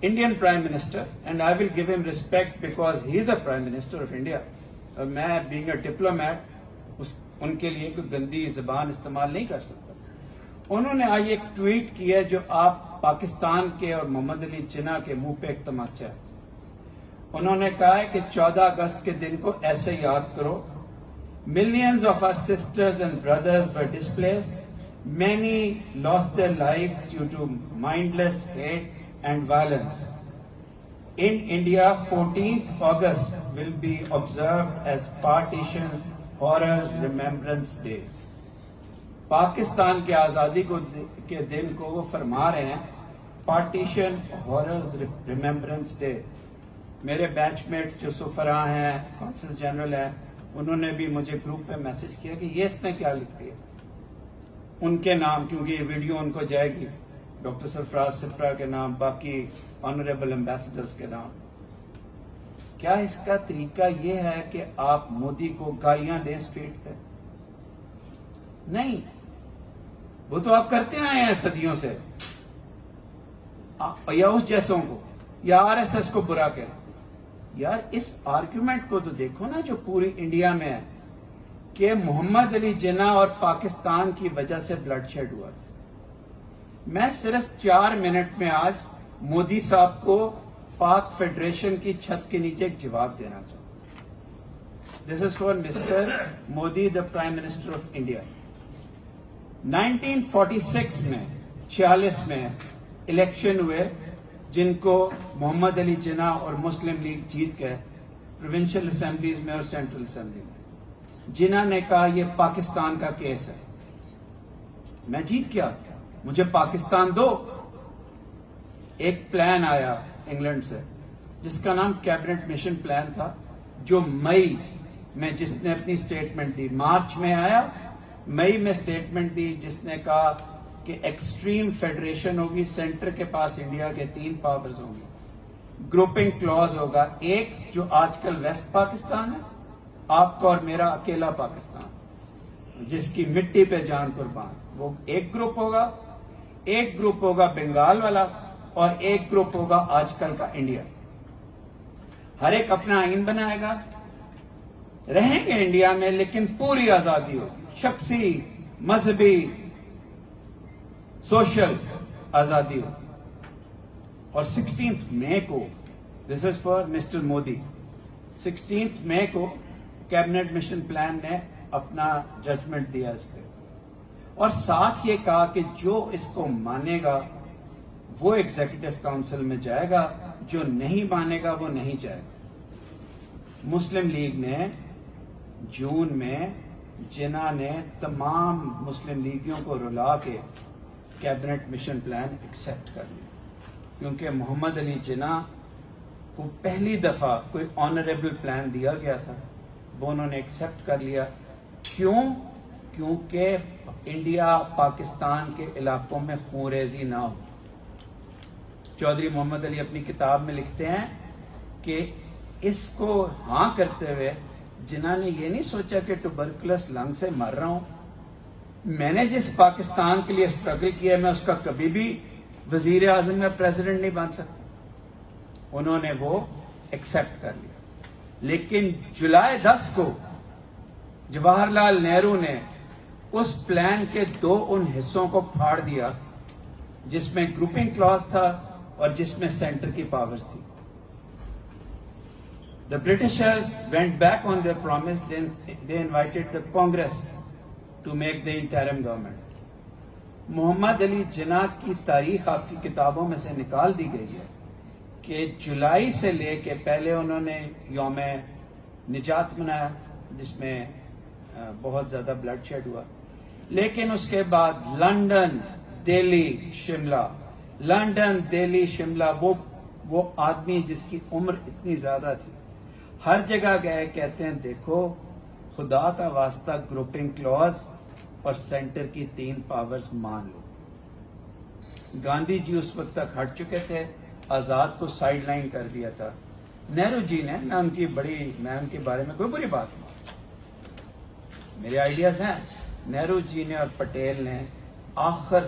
Indian Prime Minister, and I will give him respect because he is a Prime Minister of India. اور میں being a diplomat ان کے لیے کوئی گندی زبان استعمال نہیں کر سکتا. انہوں نے آج ایک ٹویٹ کیا جو آپ پاکستان کے اور محمد علی جناح کے منہ پہ ایک تماچا ہے. انہوں نے کہا ہے کہ 14 اگست کے دن کو ایسے یاد کرو. Millions of our sisters and brothers were displaced. Many lost their lives due to mindless hate and violence. In India, 14th August will be observed as Partition Horrors Remembrance Day. Pakistan کے آزادی کے دن کو وہ فرما رہے ہیں پارٹیشن ہاررز ریممبرنس ڈے. میرے بیچ mates جو سفراء ہیں، کونسل جنرل ہیں، انہوں نے بھی مجھے گروپ پہ میسج کیا کہ یہ اس نے کیا لکھ دیا ان کے نام، کیونکہ یہ ویڈیو ان کو جائے گی ڈاکٹر سرفراز سپرا کے نام، باقی آنریبل ایمبیسڈرز کے نام. کیا اس کا طریقہ یہ ہے کہ آپ مودی کو گالیاں دیں اسٹریٹ پہ؟ نہیں، وہ تو آپ کرتے آئے ہیں صدیوں سے، یا اس جیسوں کو یا RSS کو برا کہیں. یار اس آرگیومنٹ کو تو دیکھو نا جو پوری انڈیا میں ہے کہ محمد علی جناح اور پاکستان کی وجہ سے بلڈ شیڈ ہوا. میں صرف 4 منٹ میں آج مودی صاحب کو پاک فیڈریشن کی چھت کے نیچے ایک جواب دینا چاہوں. This is for Mr Modi the prime minister of India. 1946 میں 46 میں الیکشن ہوئے جن کو محمد علی جناح اور مسلم لیگ جیت گئے پروونشل اسمبلیز میں اور سینٹرل اسمبلی میں. جناح نے کہا یہ پاکستان کا کیس ہے، میں جیت گیا، مجھے پاکستان دو. ایک پلان آیا انگلینڈ سے جس کا نام کیبنٹ مشن پلان تھا، جو مئی میں جس نے اپنی سٹیٹمنٹ دی، مارچ میں آیا، مئی میں سٹیٹمنٹ دی جس نے کہا کہ ایکسٹریم فیڈریشن ہوگی، سینٹر کے پاس انڈیا کے 3 پاورز ہوں گی، گروپنگ کلوز ہوگا، ایک جو آج کل ویسٹ پاکستان ہے، آپ کا اور میرا اکیلا پاکستان جس کی مٹی پہ جان قربان، وہ ایک گروپ ہوگا، ایک گروپ ہوگا بنگال والا اور ایک گروپ ہوگا آج کل کا انڈیا. ہر ایک اپنا آئین بنائے گا، رہیں گے انڈیا میں لیکن پوری آزادی ہوگی، شخصی، مذہبی، سوشل آزادی ہوگی. اور 16 مئی کو، دس از فار مسٹر مودی، 16 مئی کو کیبنٹ مشن پلان نے اپنا ججمنٹ دیا اس پہ، اور ساتھ یہ کہا کہ جو اس کو مانے گا وہ ایگزیکٹو کاؤنسل میں جائے گا، جو نہیں مانے گا وہ نہیں جائے گا. مسلم لیگ نے جون میں جناح نے تمام مسلم لیگیوں کو رلا کے کیبنٹ مشن پلان ایکسپٹ کر لیا، کیونکہ محمد علی جناح کو پہلی دفعہ کوئی آنریبل پلان دیا گیا تھا، وہ انہوں نے ایکسپٹ کر لیا. کیوں؟ کیونکہ انڈیا پاکستان کے علاقوں میں خون ریزی نہ ہو. چودھری محمد علی اپنی کتاب میں لکھتے ہیں کہ اس کو ہاں کرتے ہوئے جناح نے یہ نہیں سوچا کہ ٹوبرکلس لنگ سے مر رہا ہوں، میں نے جس پاکستان کے لیے اسٹرگل کیا میں اس کا کبھی بھی وزیر اعظم یا پریزیڈنٹ نہیں بن سکتا. انہوں نے وہ ایکسپٹ کر لیا. لیکن جولائی 10 کو جواہر لال نہرو نے اس پلان کے 2 ان حصوں کو پھاڑ دیا جس میں گروپنگ کلاز تھا اور جس میں سینٹر کی پاورز تھی. The Britishers went back on their promise. They invited the Congress to make the interim government. محمد علی جناح کی تاریخ آپ کی کتابوں میں سے نکال دی گئی ہے کہ جولائی سے لے کے پہلے انہوں نے یوم نجات منایا جس میں بہت زیادہ بلڈ شیڈ ہوا، لیکن اس کے بعد لندن، دہلی، شملہ، لندن، دہلی، شملہ، وہ آدمی جس کی عمر اتنی زیادہ تھی ہر جگہ گئے، کہتے ہیں دیکھو خدا کا واسطہ گروپنگ کلوز اور سینٹر کی 3 پاورز مان لو. گاندھی جی اس وقت تک ہٹ چکے تھے، آزاد کو سائیڈ لائن کر دیا تھا. نہرو جی نے، میں ان کے بارے میں کوئی بری بات نہیں، میرے آئیڈیاز ہیں، نہرو جی نے اور پٹیل نے آخر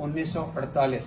1948,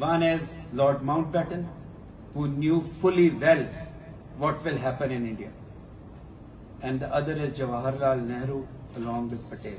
One is Lord Mountbatten, who knew fully well what will happen in India, and the other is Jawaharlal Nehru along with Patel.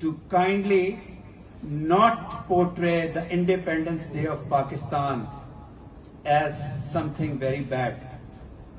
to kindly not portray the Independence Day of Pakistan as something very bad.